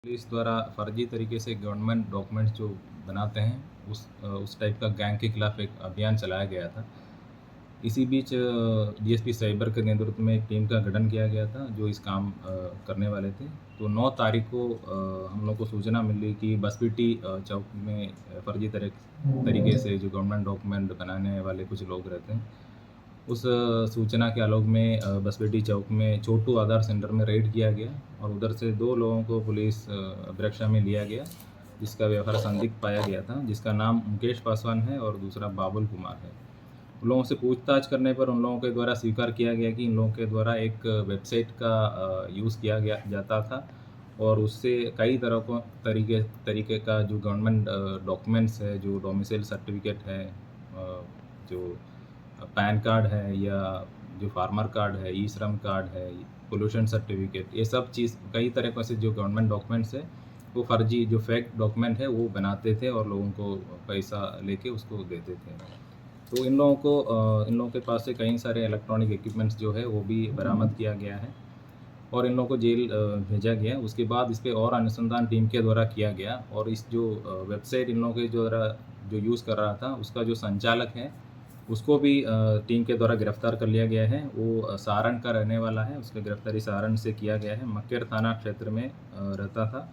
Police द्वारा फर्जी तरीके से गवर्नमेंट डॉक्यूमेंट्स जो बनाते हैं उस टाइप का गैंग के खिलाफ एक अभियान चलाया गया था। इसी बीच डीएसपी साइबर के नेतृत्व में एक टीम का गठन किया गया था जो इस काम करने वाले थे। तो 9 तारीख को हम लोग को सूचना मिली कि बसपीटी चौक में फर्जी तरीके से जो गवर्नमेंट डॉक्यूमेंट बनाने वाले कुछ लोग रहते हैं, उस सूचना के आलोक में बसपेटी चौक में छोटू आधार सेंटर में रेड किया गया और उधर से 2 लोगों को पुलिस अभिरक्षा में लिया गया, जिसका व्यवहार संदिग्ध पाया गया था, जिसका नाम मुकेश पासवान है और दूसरा बाबुल कुमार है। उन लोगों से पूछताछ करने पर उन लोगों के द्वारा स्वीकार किया गया कि इन लोगों के द्वारा एक वेबसाइट का यूज़ किया गया जाता था और उससे कई तरह को तरीके का जो गवर्नमेंट डॉक्यूमेंट्स है, जो डोमिसाइल सर्टिफिकेट है, जो पैन कार्ड है या जो फार्मर कार्ड है, ई श्रम कार्ड है, पोल्यूशन सर्टिफिकेट, ये सब चीज़ कई तरह के से जो गवर्नमेंट डॉक्यूमेंट्स है, वो फर्जी जो फेक डॉक्यूमेंट है वो बनाते थे और लोगों को पैसा लेके उसको देते थे। तो इन लोगों के पास से कई सारे इलेक्ट्रॉनिक इक्विपमेंट्स जो है वो भी बरामद किया गया है और इन लोगों को जेल भेजा गया। उसके बाद इस पे और अनुसंधान टीम के द्वारा किया गया और इस जो वेबसाइट इन लोगों के द्वारा जो यूज़ कर रहा था, उसका जो संचालक है, उसको भी टीम के द्वारा गिरफ्तार कर लिया गया है। वो सारण का रहने वाला है, उसकी गिरफ्तारी सारण से किया गया है। मक्केर थाना क्षेत्र में रहता था।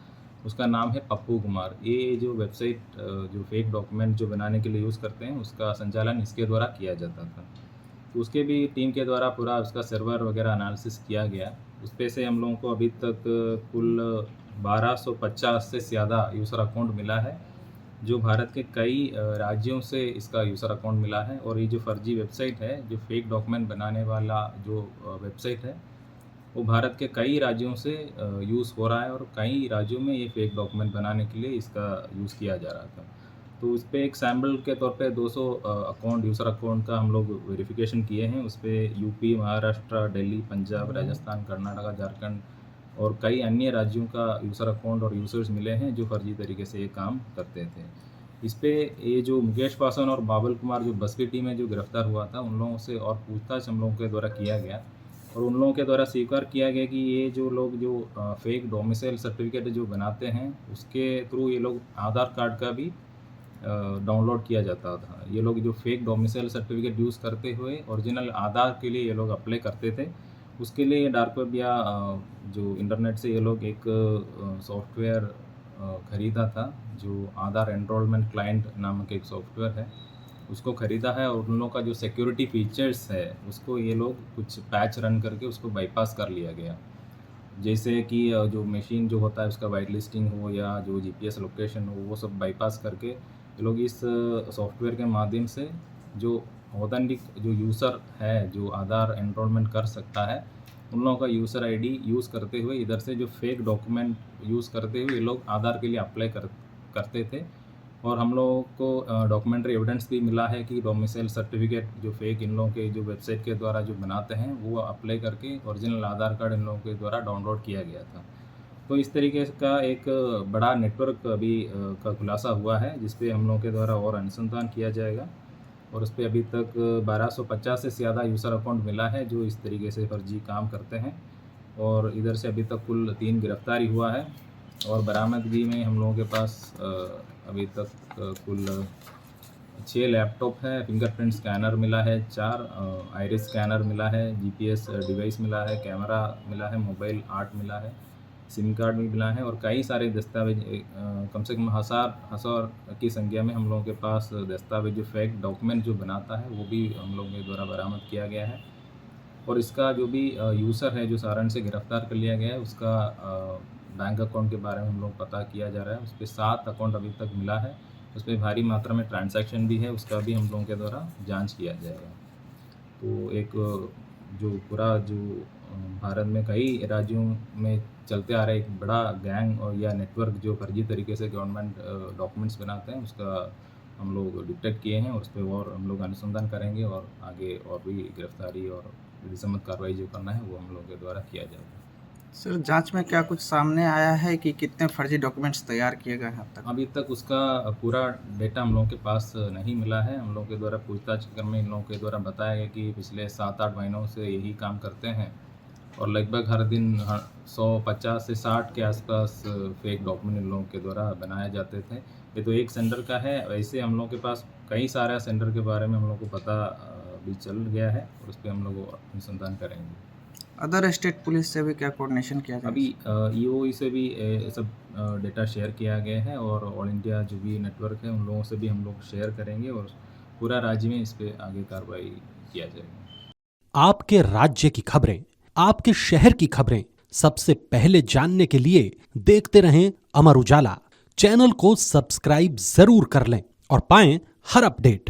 उसका नाम है पप्पू कुमार। ये जो वेबसाइट जो फेक डॉक्यूमेंट जो बनाने के लिए यूज़ करते हैं, उसका संचालन इसके द्वारा किया जाता था। तो उसके भी टीम के द्वारा पूरा उसका सर्वर वगैरह एनालिसिस किया गया। उस पे से हम लोगों को अभी तक कुल 1250 से ज़्यादा यूज़र अकाउंट मिला है, जो भारत के कई राज्यों से इसका यूज़र अकाउंट मिला है। और ये जो फर्जी वेबसाइट है, जो फेक डॉक्यूमेंट बनाने वाला जो वेबसाइट है, वो भारत के कई राज्यों से यूज़ हो रहा है और कई राज्यों में ये फेक डॉक्यूमेंट बनाने के लिए इसका यूज़ किया जा रहा था। तो उस पे एक सैंपल के तौर पे 200 अकाउंट यूज़र अकाउंट का हम लोग वेरिफिकेशन किए हैं। उस पे यूपी, महाराष्ट्र, दिल्ली, पंजाब, राजस्थान, कर्नाटका, झारखंड और कई अन्य राज्यों का यूज़र अकाउंट और यूज़र्स मिले हैं जो फर्जी तरीके से ये काम करते थे। इस पे ये जो मुकेश पासवान और बाबुल कुमार जो बसपीटी में जो गिरफ्तार हुआ था, उन लोगों से और पूछताछ हम लोगों के द्वारा किया गया और उन लोगों के द्वारा स्वीकार किया गया कि ये जो लोग जो फेक डोमिसाइल सर्टिफिकेट जो बनाते हैं, उसके थ्रू ये लोग आधार कार्ड का भी डाउनलोड किया जाता था। ये लोग जो फेक डोमिसाइल सर्टिफिकेट यूज़ करते हुए ओरिजिनल आधार के लिए ये लोग अप्लाई करते थे। उसके लिए ये डार्क वेब या जो इंटरनेट से ये लोग एक सॉफ्टवेयर खरीदा था, जो आधार एनरोलमेंट क्लाइंट नामक एक सॉफ्टवेयर है, उसको खरीदा है और उन लोगों का जो सिक्योरिटी फीचर्स है, उसको ये लोग कुछ पैच रन करके उसको बाईपास कर लिया गया। जैसे कि जो मशीन जो होता है उसका वाइट लिस्टिंग हो या जो जीपीएस लोकेशन हो, वो सब बाईपास करके ये लोग इस सॉफ्टवेयर के माध्यम से जो ऑथेंटिक जो यूज़र है, जो आधार एनरोलमेंट कर सकता है, उन लोगों का यूज़र आईडी यूज़ करते हुए इधर से जो फेक डॉक्यूमेंट यूज़ करते हुए ये लोग आधार के लिए अप्लाई करते थे। और हम लोगों को डॉक्यूमेंट्री एविडेंस भी मिला है कि डोमिसाइल सर्टिफिकेट जो फेक इन लोगों के जो वेबसाइट के द्वारा जो बनाते हैं, वो अप्लाई करके ओरिजिनल आधार कार्ड इन लोगों के द्वारा डाउनलोड किया गया था। तो इस तरीके का एक बड़ा नेटवर्क अभी का खुलासा हुआ है, जिस पे हम लोगों के द्वारा और अनुसंधान किया जाएगा और उस पे अभी तक 1250 से ज़्यादा यूज़र अकाउंट मिला है जो इस तरीके से फर्जी काम करते हैं। और इधर से अभी तक कुल 3 गिरफ्तारी हुआ है और बरामदगी में हम लोगों के पास अभी तक कुल 6 लैपटॉप है, फिंगरप्रिंट स्कैनर मिला है, 4 आइरिस स्कैनर मिला है, जीपीएस डिवाइस मिला है, कैमरा मिला है, मोबाइल 8 मिला है, सिम कार्ड भी मिला है और कई सारे दस्तावेज कम से कम हज़ार की संख्या में हम लोगों के पास दस्तावेज जो फेक डॉक्यूमेंट जो बनाता है, वो भी हम लोगों के द्वारा बरामद किया गया है। और इसका जो भी यूज़र है जो सारण से गिरफ्तार कर लिया गया है, उसका बैंक अकाउंट के बारे में हम लोग पता किया जा रहा है। उस पे 7 अकाउंट अभी तक मिला है, उस पे भारी मात्रा में ट्रांजैक्शन भी है, उसका भी हम लोगों के द्वारा जांच किया जाएगा। तो एक जो पूरा जो भारत में कई राज्यों में चलते आ रहा है एक बड़ा गैंग और या नेटवर्क जो फर्जी तरीके से गवर्नमेंट डॉक्यूमेंट्स बनाते हैं, उसका हम लोग डिटेक्ट किए हैं और उस पे और हम लोग अनुसंधान करेंगे और आगे और भी गिरफ्तारी और विधिसम्मत कार्रवाई जो करना है वो हम लोगों के द्वारा किया जाएगा। सर, जांच में क्या कुछ सामने आया है कि कितने फर्जी डॉक्यूमेंट्स तैयार किए गए हैं अब तक? अभी तक उसका पूरा डेटा हम लोगों के पास नहीं मिला है। हम लोगों के द्वारा पूछताछ में इन लोगों के द्वारा बताया गया कि पिछले 7-8 महीनों से यही काम करते हैं और लगभग हर दिन 150 से 60 के आसपास फेक डॉक्यूमेंट इन लोगों के द्वारा बनाए जाते थे। ये तो एक सेंटर का है, वैसे हम लोगों के पास कई सारे सेंटर के बारे में हम लोग को पता भी चल गया है और उस पर हम लोग अनुसंधान करेंगे। अदर स्टेट पुलिस से भी क्या कोऑर्डिनेशन किया जाए? अभी ईओई से भी सब डेटा शेयर किया गया है और ऑल इंडिया जो भी नेटवर्क है उन लोगों से भी हम लोग शेयर करेंगे और पूरा राज्य में इस पे आगे कार्रवाई किया जाएगा। आपके राज्य की खबरें, आपके शहर की खबरें सबसे पहले जानने के लिए देखते रहें अमर उजाला। चैनल को सब्सक्राइब जरूर कर लें और पाएं हर अपडेट।